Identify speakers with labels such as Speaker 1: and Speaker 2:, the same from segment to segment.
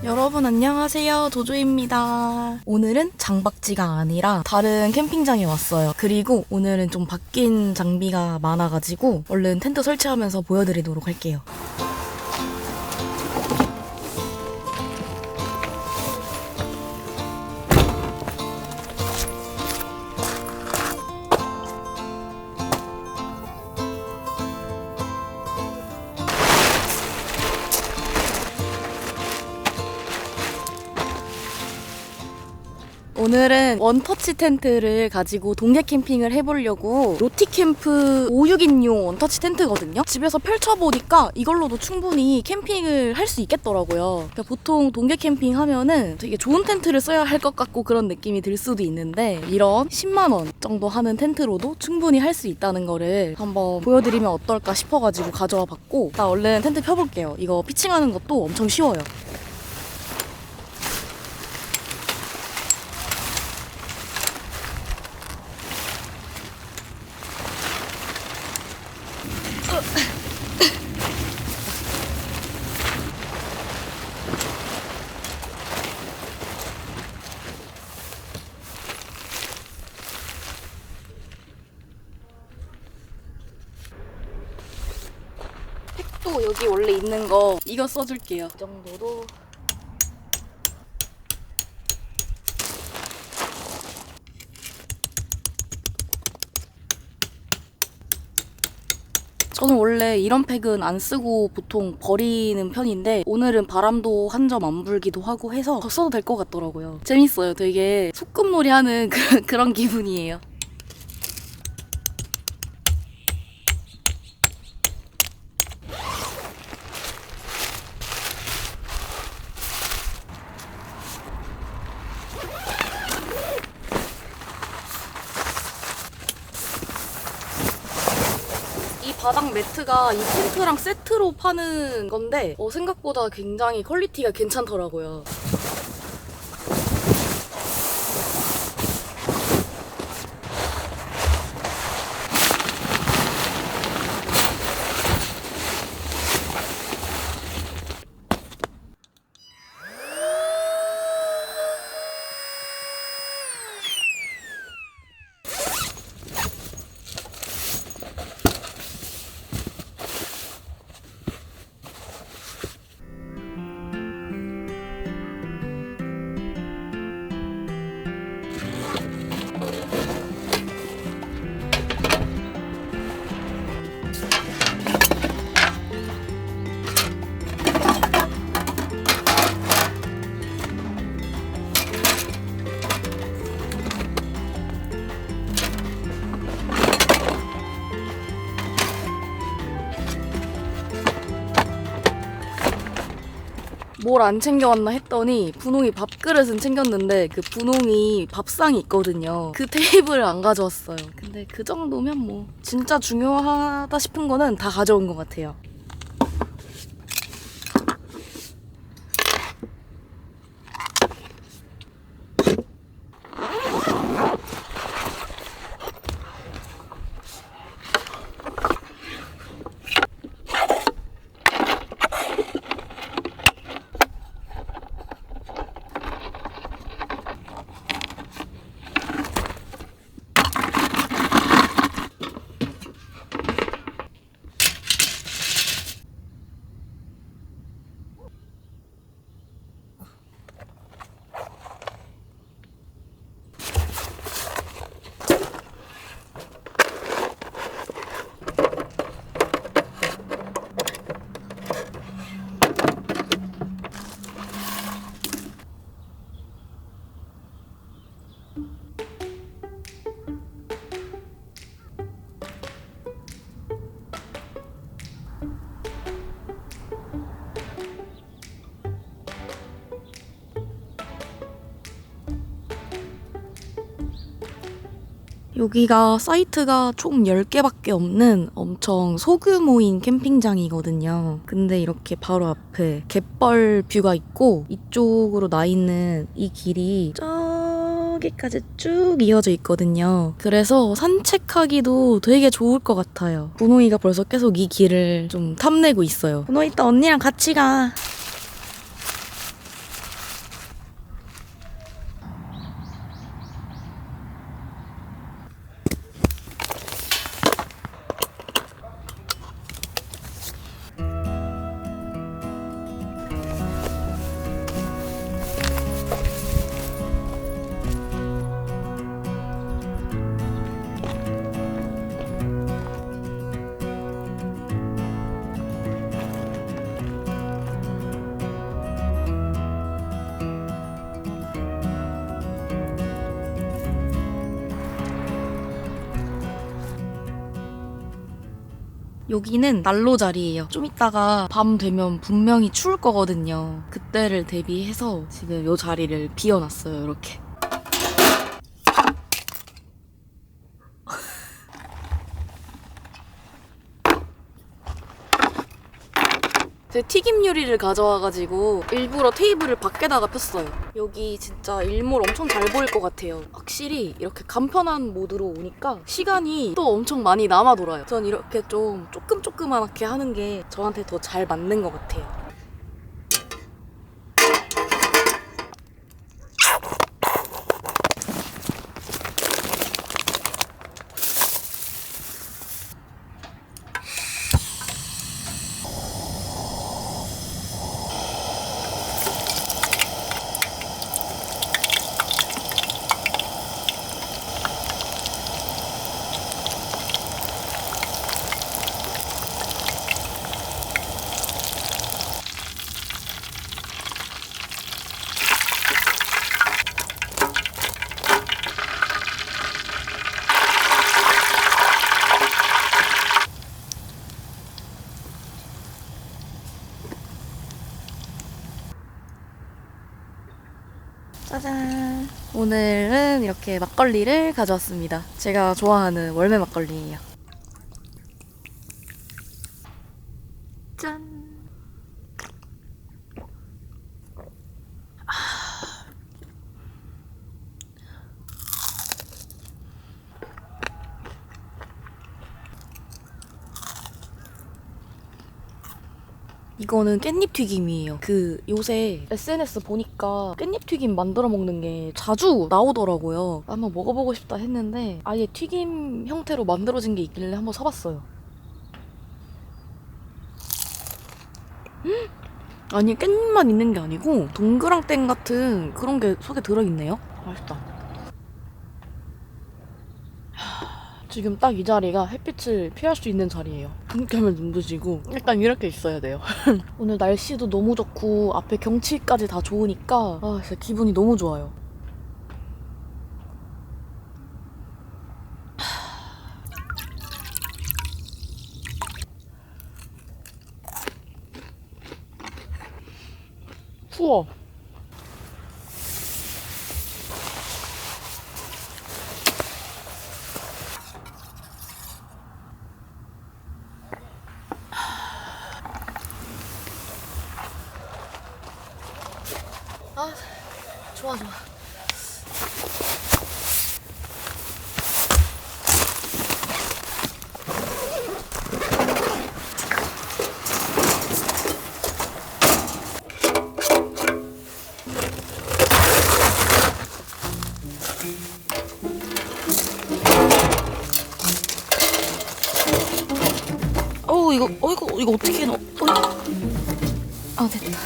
Speaker 1: 여러분 안녕하세요, 도조입니다. 오늘은 장박지가 아니라 다른 캠핑장에 왔어요. 그리고 오늘은 좀 바뀐 장비가 많아가지고 얼른 텐트 설치하면서 보여드리도록 할게요. 오늘은 원터치 텐트를 가지고 동계 캠핑을 해보려고 로티캠프 5,6인용 원터치 텐트거든요. 집에서 펼쳐보니까 이걸로도 충분히 캠핑을 할 수 있겠더라고요. 그러니까 보통 동계 캠핑 하면은 되게 좋은 텐트를 써야 할 것 같고 그런 느낌이 들 수도 있는데 이런 10만 원 정도 하는 텐트로도 충분히 할 수 있다는 거를 한번 보여드리면 어떨까 싶어가지고 가져와 봤고, 나 얼른 텐트 펴볼게요. 이거 피칭하는 것도 엄청 쉬워요. 팩도 여기 원래 있는 거 이거 써줄게요. 이 정도로. 저는 원래 이런 팩은 안 쓰고 보통 버리는 편인데 오늘은 바람도 한 점 안 불기도 하고 해서 더 써도 될 것 같더라고요. 재밌어요. 되게 소꿉놀이 하는 그런 기분이에요. 이 바닥 매트가 이 텐트랑 세트로 파는 건데 생각보다 굉장히 퀄리티가 괜찮더라고요. 뭘 안 챙겨왔나 했더니 분홍이 밥그릇은 챙겼는데 그 분홍이 밥상이 있거든요. 그 테이블을 안 가져왔어요. 근데 그 정도면 뭐 진짜 중요하다 싶은 거는 다 가져온 것 같아요. 여기가 사이트가 총 10개밖에 없는 엄청 소규모인 캠핑장이거든요. 근데 이렇게 바로 앞에 갯벌 뷰가 있고 이쪽으로 나 있는 이 길이 저기까지 쭉 이어져 있거든요. 그래서 산책하기도 되게 좋을 것 같아요. 분호이가 벌써 계속 이 길을 좀 탐내고 있어요. 분호 이따 언니랑 같이 가. 여기는 난로 자리예요. 좀 이따가 밤 되면 분명히 추울 거거든요. 그때를 대비해서 지금 이 자리를 비워놨어요. 이렇게. 제 튀김 요리를 가져와가지고 일부러 테이블을 밖에다가 폈어요. 여기 진짜 일몰 엄청 잘 보일 것 같아요. 확실히 이렇게 간편한 모드로 오니까 시간이 또 엄청 많이 남아 돌아요. 전 이렇게 좀 조그맣게 하는 게 저한테 더 잘 맞는 것 같아요. 짜잔! 오늘은 이렇게 막걸리를 가져왔습니다. 제가 좋아하는 월매 막걸리예요. 짠! 이거는 깻잎 튀김이에요. 요새 SNS 보니까 깻잎 튀김 만들어 먹는 게 자주 나오더라고요. 한번 먹어보고 싶다 했는데 아예 튀김 형태로 만들어진 게 있길래 한번 사봤어요. 아니 깻잎만 있는 게 아니고 동그랑땡 같은 그런 게 속에 들어있네요. 맛있다. 지금 딱 이 자리가 햇빛을 피할 수 있는 자리예요. 이렇게 하면 눈부시고 약간 이렇게 있어야 돼요. 오늘 날씨도 너무 좋고 앞에 경치까지 다 좋으니까 진짜 기분이 너무 좋아요. 추워. 좋아. 이거 어떻게 넣어? 됐다.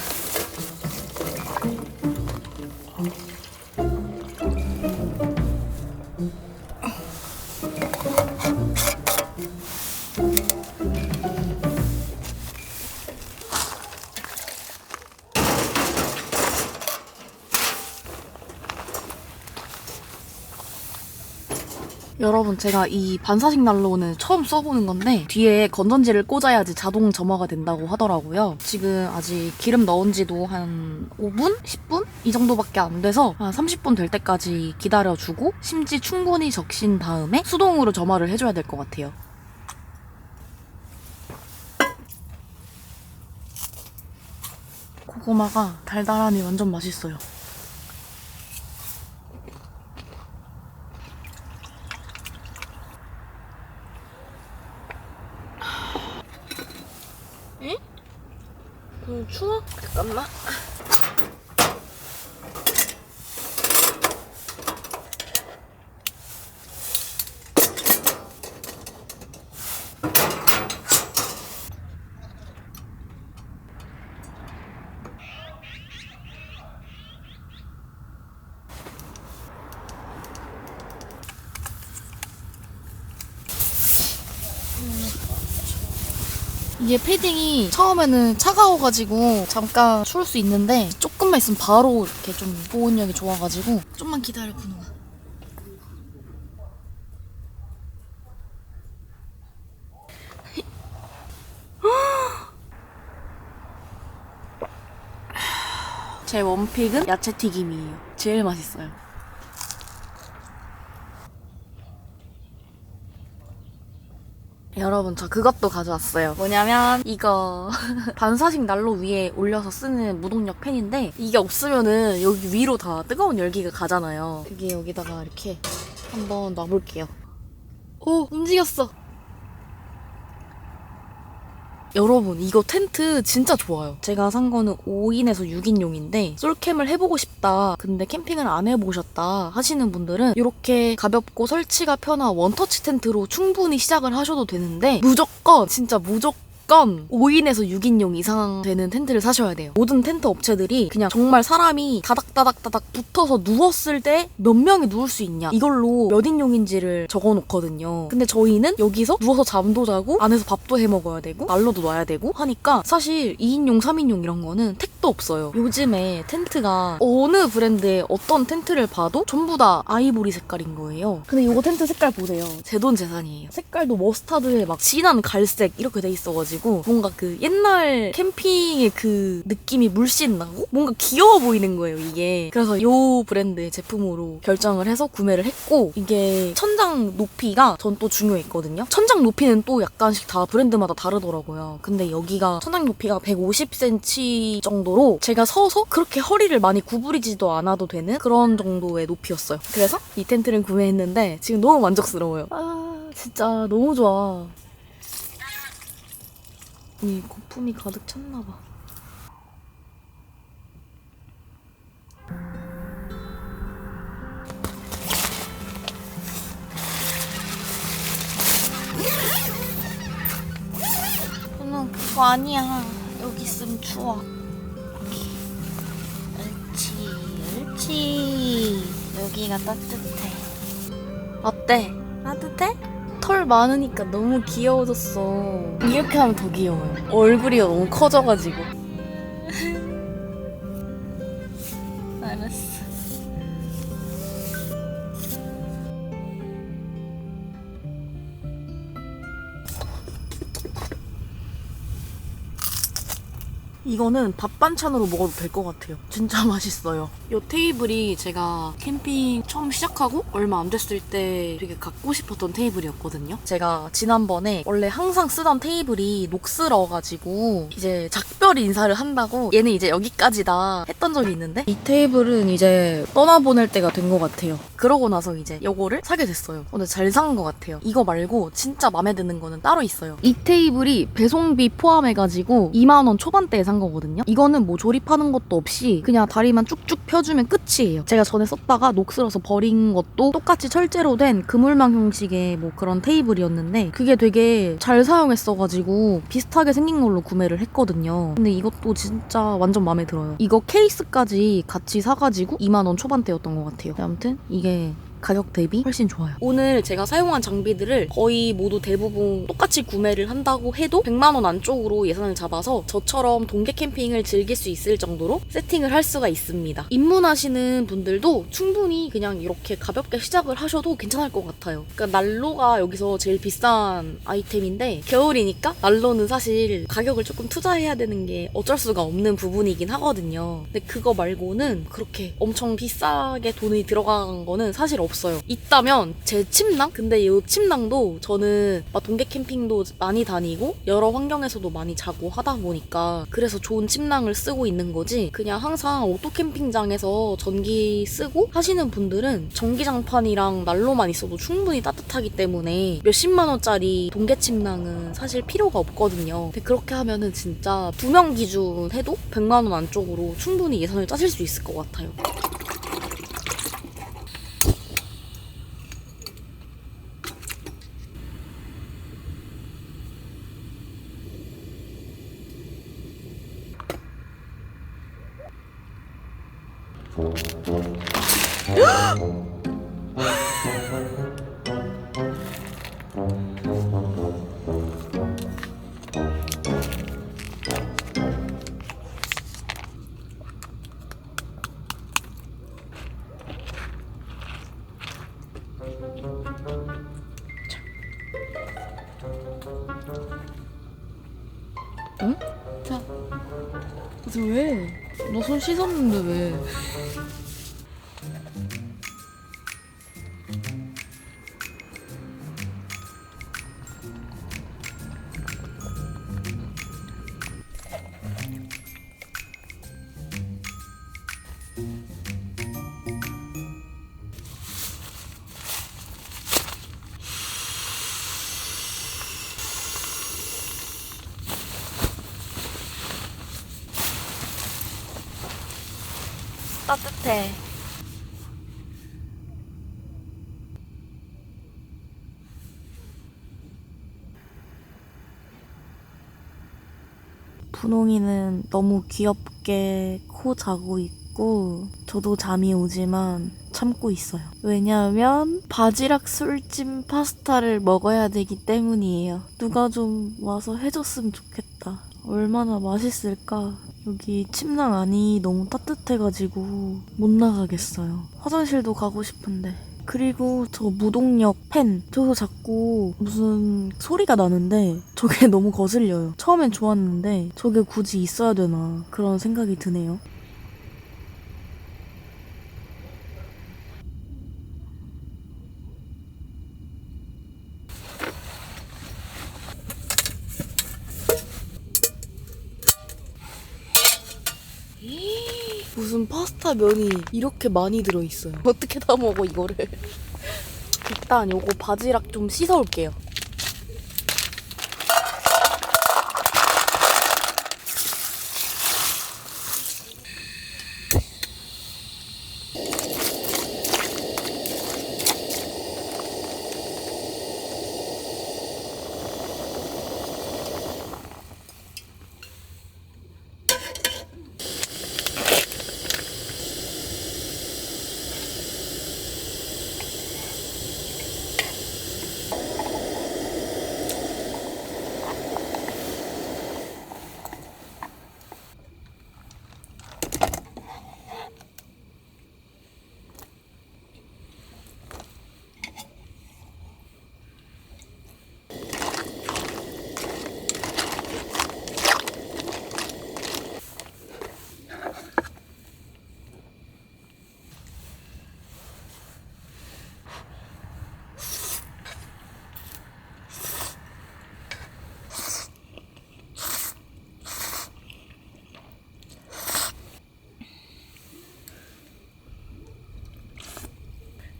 Speaker 1: 여러분, 제가 이 반사식 난로는 처음 써보는 건데 뒤에 건전지를 꽂아야지 자동 점화가 된다고 하더라고요. 지금 아직 기름 넣은 지도 한 5분? 10분? 이 정도밖에 안 돼서 한 30분 될 때까지 기다려주고 심지 충분히 적신 다음에 수동으로 점화를 해줘야 될 것 같아요. 고구마가 달달하니 완전 맛있어요. 응? 추워? 잠깐만. 이게 패딩이 처음에는 차가워가지고 잠깐 추울 수 있는데 조금만 있으면 바로 이렇게 좀 보온력이 좋아가지고 좀만 기다려 보는가. 제 원픽은 야채튀김이에요. 제일 맛있어요. 여러분, 저 그것도 가져왔어요. 뭐냐면 이거 반사식 난로 위에 올려서 쓰는 무동력 팬인데 이게 없으면은 여기 위로 다 뜨거운 열기가 가잖아요. 여기다가 이렇게 한번 놔볼게요. 오, 움직였어. 여러분, 이거 텐트 진짜 좋아요. 제가 산 거는 5인에서 6인용인데 솔캠을 해보고 싶다, 근데 캠핑을 안 해보셨다 하시는 분들은 이렇게 가볍고 설치가 편한 원터치 텐트로 충분히 시작을 하셔도 되는데 무조건, 진짜 무조건 5인에서 6인용 이상 되는 텐트를 사셔야 돼요. 모든 텐트 업체들이 그냥 정말 사람이 다닥다닥다닥 붙어서 누웠을 때 몇 명이 누울 수 있냐 이걸로 몇 인용인지를 적어놓거든요. 근데 저희는 여기서 누워서 잠도 자고 안에서 밥도 해 먹어야 되고 난로도 놔야 되고 하니까 사실 2인용, 3인용 이런 거는 택도 없어요. 요즘에 텐트가 어느 브랜드의 어떤 텐트를 봐도 전부 다 아이보리 색깔인 거예요. 근데 이거 텐트 색깔 보세요. 제 돈 재산이에요. 색깔도 머스타드에 막 진한 갈색 이렇게 돼 있어가지고 뭔가 그 옛날 캠핑의 그 느낌이 물씬 나고 뭔가 귀여워 보이는 거예요, 이게. 그래서 이 브랜드의 제품으로 결정을 해서 구매를 했고, 이게 천장 높이가 전 또 중요했거든요. 천장 높이는 또 약간씩 다 브랜드마다 다르더라고요. 근데 여기가 천장 높이가 150cm 정도로 제가 서서 그렇게 허리를 많이 구부리지도 않아도 되는 그런 정도의 높이였어요. 그래서 이 텐트를 구매했는데 지금 너무 만족스러워요. 아, 진짜 너무 좋아. 이 거품이 가득 찼나봐. 저는 그거 아니야. 여기 있으면 추워. 옳지. 여기가 따뜻해. 어때? 따뜻해? 털 많으니까 너무 귀여워졌어. 이렇게 하면 더 귀여워요. 얼굴이 너무 커져가지고. 알았어. 이거는 밥 반찬으로 먹어도 될 것 같아요. 진짜 맛있어요. 이 테이블이 제가 캠핑 처음 시작하고 얼마 안 됐을 때 되게 갖고 싶었던 테이블이었거든요. 제가 지난번에 원래 항상 쓰던 테이블이 녹슬어가지고 이제 작별 인사를 한다고 얘는 이제 여기까지다 했던 적이 있는데 이 테이블은 이제 떠나보낼 때가 된 것 같아요. 그러고 나서 이제 이거를 사게 됐어요. 근데 잘 산 것 같아요. 이거 말고 진짜 마음에 드는 거는 따로 있어요. 이 테이블이 배송비 포함해가지고 2만 원 초반대에 산 거거든요. 이거는 뭐 조립하는 것도 없이 그냥 다리만 쭉쭉 펴주면 끝이에요. 제가 전에 썼다가 녹슬어서 버린 것도 똑같이 철제로 된 그물망 형식의 뭐 그런 테이블이었는데 그게 되게 잘 사용했어가지고 비슷하게 생긴 걸로 구매를 했거든요. 근데 이것도 진짜 완전 마음에 들어요. 이거 케이스까지 같이 사가지고 2만 원 초반대였던 것 같아요. 아무튼 이게 가격 대비 훨씬 좋아요. 오늘 제가 사용한 장비들을 거의 모두 대부분 똑같이 구매를 한다고 해도 100만 원 안쪽으로 예산을 잡아서 저처럼 동계 캠핑을 즐길 수 있을 정도로 세팅을 할 수가 있습니다. 입문하시는 분들도 충분히 그냥 이렇게 가볍게 시작을 하셔도 괜찮을 것 같아요. 그러니까 난로가 여기서 제일 비싼 아이템인데 겨울이니까 난로는 사실 가격을 조금 투자해야 되는 게 어쩔 수가 없는 부분이긴 하거든요. 근데 그거 말고는 그렇게 엄청 비싸게 돈이 들어간 거는 사실 없어요. 있다면 제 침낭? 근데 이 침낭도 저는 막 동계 캠핑도 많이 다니고 여러 환경에서도 많이 자고 하다 보니까 그래서 좋은 침낭을 쓰고 있는 거지, 그냥 항상 오토 캠핑장에서 전기 쓰고 하시는 분들은 전기장판이랑 난로만 있어도 충분히 따뜻하기 때문에 몇십만 원짜리 동계 침낭은 사실 필요가 없거든요. 근데 그렇게 하면은 진짜 2명 기준 해도 100만 원 안쪽으로 충분히 예산을 짜실 수 있을 것 같아요. 응? 자, 그래서 왜? 너 손 씻었는데 왜? 따뜻해. 분홍이는 너무 귀엽게 코 자고 있고 저도 잠이 오지만 참고 있어요. 왜냐하면 바지락 술찜 파스타를 먹어야 되기 때문이에요. 누가 좀 와서 해줬으면 좋겠다. 얼마나 맛있을까? 여기 침낭 안이 너무 따뜻해가지고 못 나가겠어요. 화장실도 가고 싶은데. 그리고 저 무동력 팬, 저거 자꾸 무슨 소리가 나는데 저게 너무 거슬려요. 처음엔 좋았는데 저게 굳이 있어야 되나 그런 생각이 드네요. 무슨 파스타 면이 이렇게 많이 들어있어요. 어떻게 다 먹어 이거를. 일단 요거 바지락 좀 씻어올게요.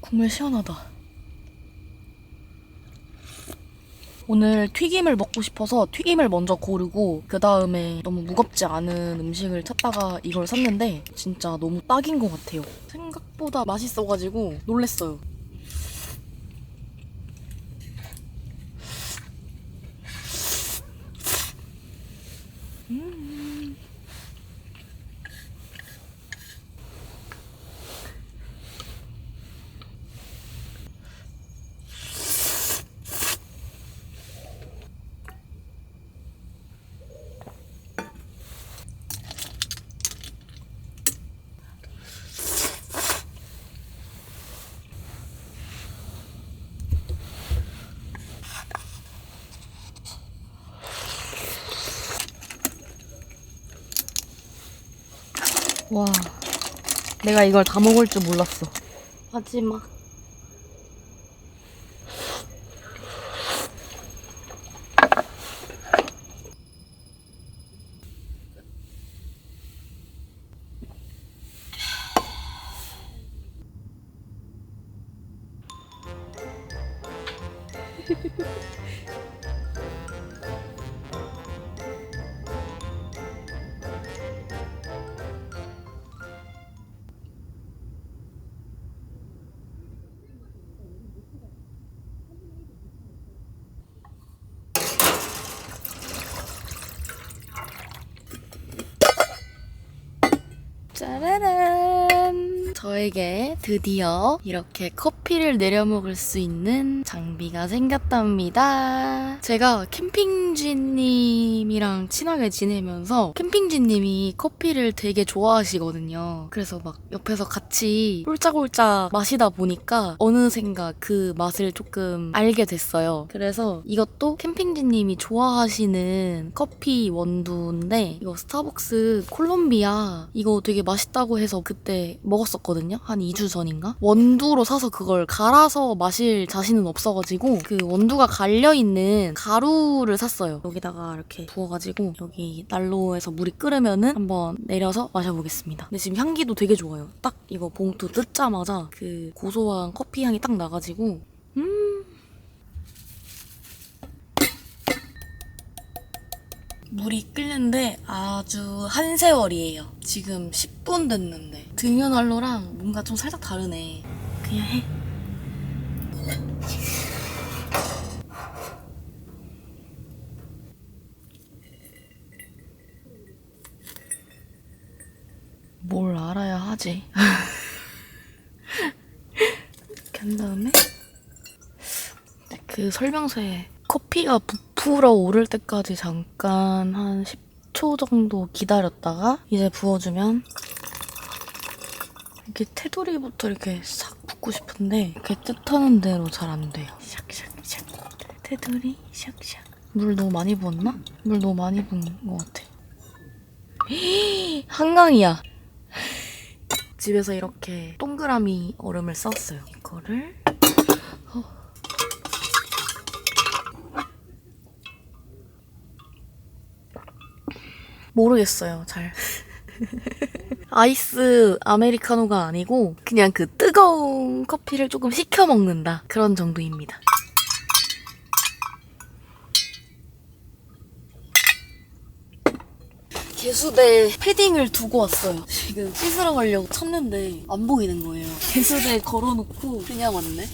Speaker 1: 국물 시원하다. 오늘 튀김을 먹고 싶어서 튀김을 먼저 고르고 그 다음에 너무 무겁지 않은 음식을 찾다가 이걸 샀는데 진짜 너무 딱인 것 같아요. 생각보다 맛있어가지고 놀랬어요. 와, 내가 이걸 다 먹을 줄 몰랐어. 마지막. 짜라란! 저에게 드디어 이렇게 커피를 내려 먹을 수 있는 장비가 생겼답니다. 제가 캠핑쥐님이랑 친하게 지내면서 캠핑쥐님이 커피를 되게 좋아하시거든요. 그래서 막 옆에서 같이 홀짝홀짝 마시다 보니까 어느샌가 그 맛을 조금 알게 됐어요. 그래서 이것도 캠핑쥐님이 좋아하시는 커피 원두인데 이거 스타벅스 콜롬비아 이거 되게 맛있다고 해서 그때 먹었었거든요. 한 2주 전인가? 원두로 사서 그걸 갈아서 마실 자신은 없어가지고 그 원두가 갈려있는 가루를 샀어요. 여기다가 이렇게 부어가지고 여기 난로에서 물이 끓으면은 한번 내려서 마셔보겠습니다. 근데 지금 향기도 되게 좋아요. 딱 이거 봉투 뜯자마자 그 고소한 커피 향이 딱 나가지고 물이 끓는데 아주 한 세월이에요. 지금 10분 됐는데 등유난로랑 뭔가 좀 살짝 다르네. 그냥 해. 뭘 알아야 하지. 이렇게 한 다음에 그 설명서에 커피가 부풀어 오를 때까지 잠깐 한 10초 정도 기다렸다가 이제 부어주면 이렇게 테두리부터 이렇게 싹 붓고 싶은데 이렇게 뜻하는 대로 잘 안 돼요. 샥샥샥 테두리 샥샥. 물 너무 많이 부었나? 물 너무 많이 부은 것 같아. 한강이야. 집에서 이렇게 동그라미 얼음을 썼어요. 이거를 모르겠어요, 잘. 아이스 아메리카노가 아니고 그냥 그 뜨거운 커피를 조금 식혀 먹는다. 그런 정도입니다. 개수대 패딩을 두고 왔어요. 지금 씻으러 가려고 찾는데 안 보이는 거예요. 개수대 걸어놓고 그냥 왔네.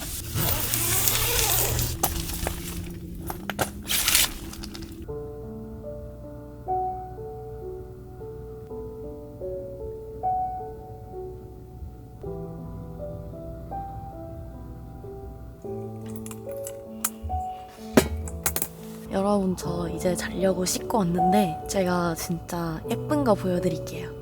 Speaker 1: 여러분, 저 이제 자려고 씻고 왔는데 제가 진짜 예쁜 거 보여드릴게요.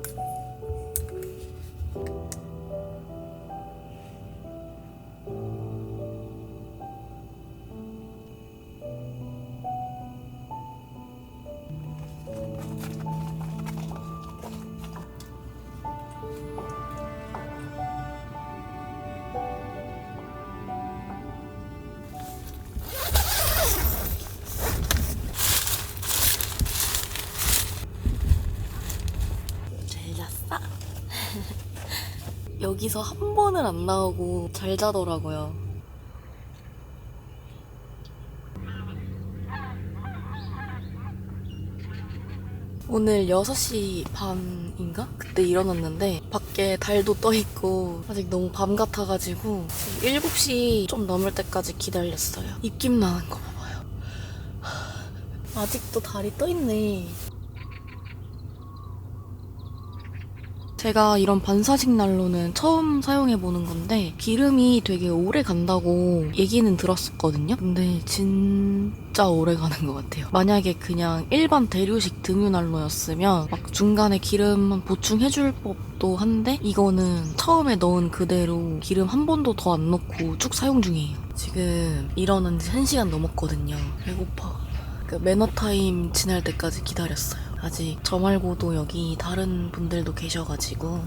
Speaker 1: 여기서 한 번은 안 나오고 잘 자더라고요. 오늘 6시 반인가? 그때 일어났는데 밖에 달도 떠있고 아직 너무 밤 같아가지고 7시 좀 넘을 때까지 기다렸어요. 입김 나는 거 봐봐요. 아직도 달이 떠있네. 제가 이런 반사식 난로는 처음 사용해보는 건데 기름이 되게 오래 간다고 얘기는 들었었거든요. 근데 진짜 오래 가는 것 같아요. 만약에 그냥 일반 대류식 등유 난로였으면 막 중간에 기름 보충해줄 법도 한데 이거는 처음에 넣은 그대로 기름 한 번도 더 안 넣고 쭉 사용 중이에요. 지금 일어난 지 1시간 넘었거든요. 배고파. 그 매너타임 지날 때까지 기다렸어요. 아직 저 말고도 여기 다른 분들도 계셔가지고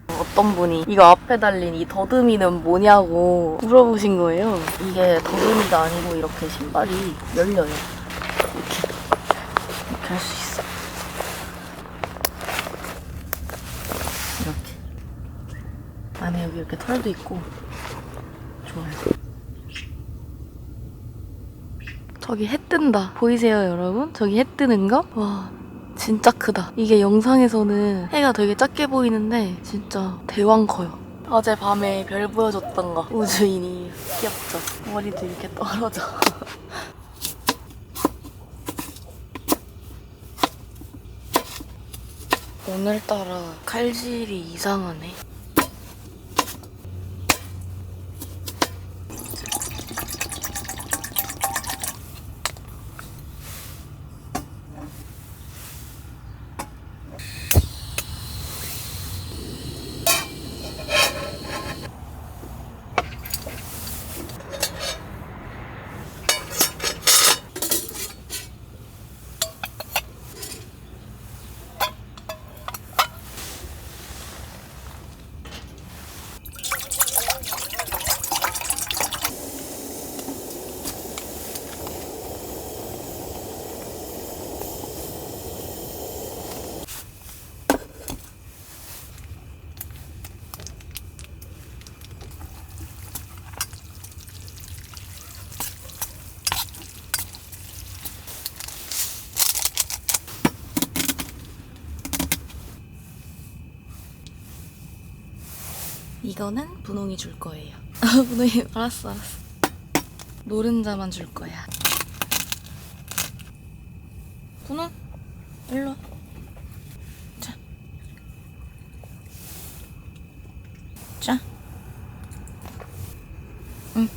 Speaker 1: 어떤 분이 이거 앞에 달린 이 더듬이는 뭐냐고 물어보신 거예요. 이게 더듬이가 아니고 이렇게 신발이 열려요. 이렇게 할 수 있어. 이렇게 안에 여기 이렇게 털도 있고 좋아요. 저기 해 뜬다. 보이세요, 여러분? 저기 해 뜨는 거? 와, 진짜 크다. 이게 영상에서는 해가 되게 작게 보이는데 진짜 대왕 커요. 어젯밤에 별 보여줬던 거. 우주인이 귀엽죠? 머리도 이렇게 떨어져. 오늘따라 칼질이 이상하네. 이거는 분홍이 줄 거예요. 분홍이 알았어. 노른자만 줄 거야. 분홍, 일로 와. 자. 자. 응.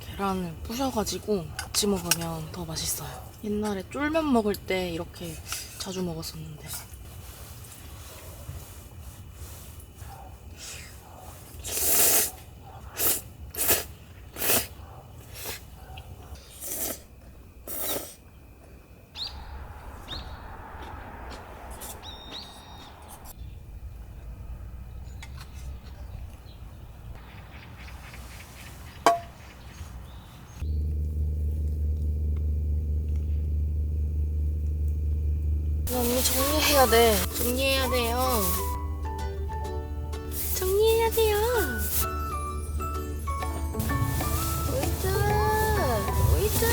Speaker 1: 계란을 부셔가지고 같이 먹으면 더 맛있어요. 옛날에 쫄면 먹을 때 이렇게 자주 먹었었는데. 언니 정리해야 돼. 정리해야 돼요. 정리해야 돼요. 오이자, 오이자.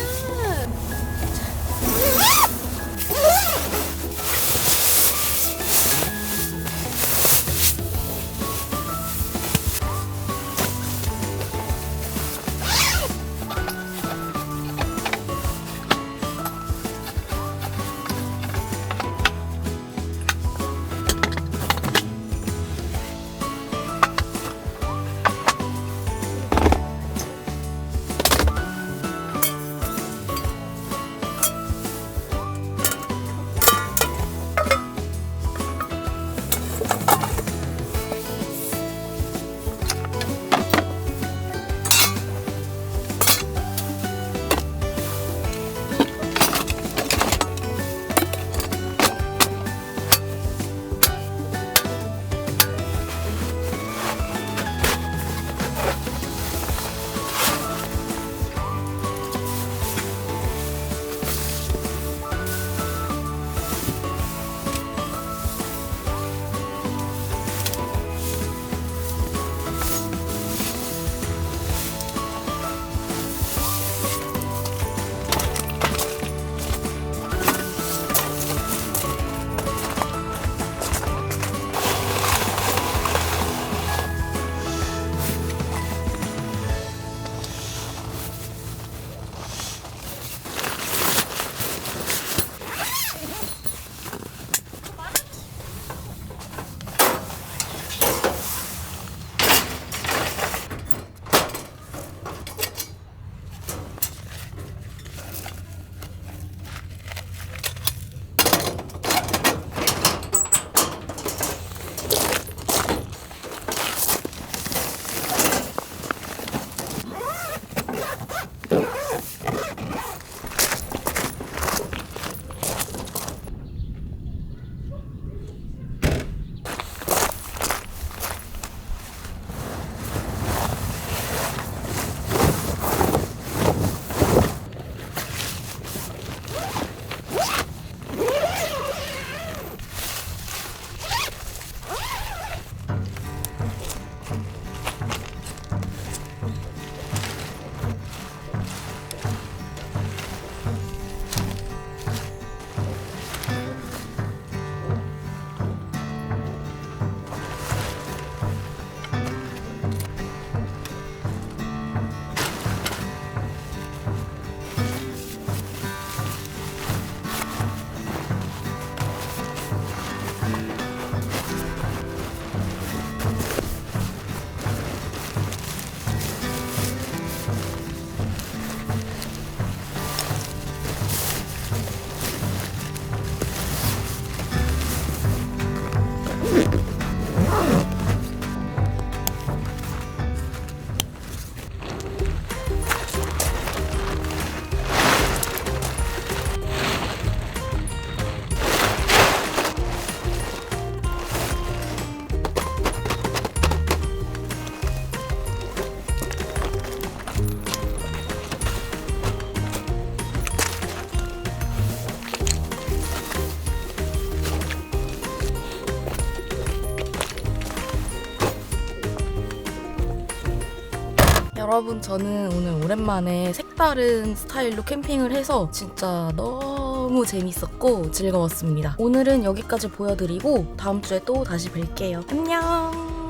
Speaker 1: 여러분, 저는 오늘 오랜만에 색다른 스타일로 캠핑을 해서 진짜 너무 재밌었고 즐거웠습니다. 오늘은 여기까지 보여드리고 다음 주에 또 다시 뵐게요. 안녕.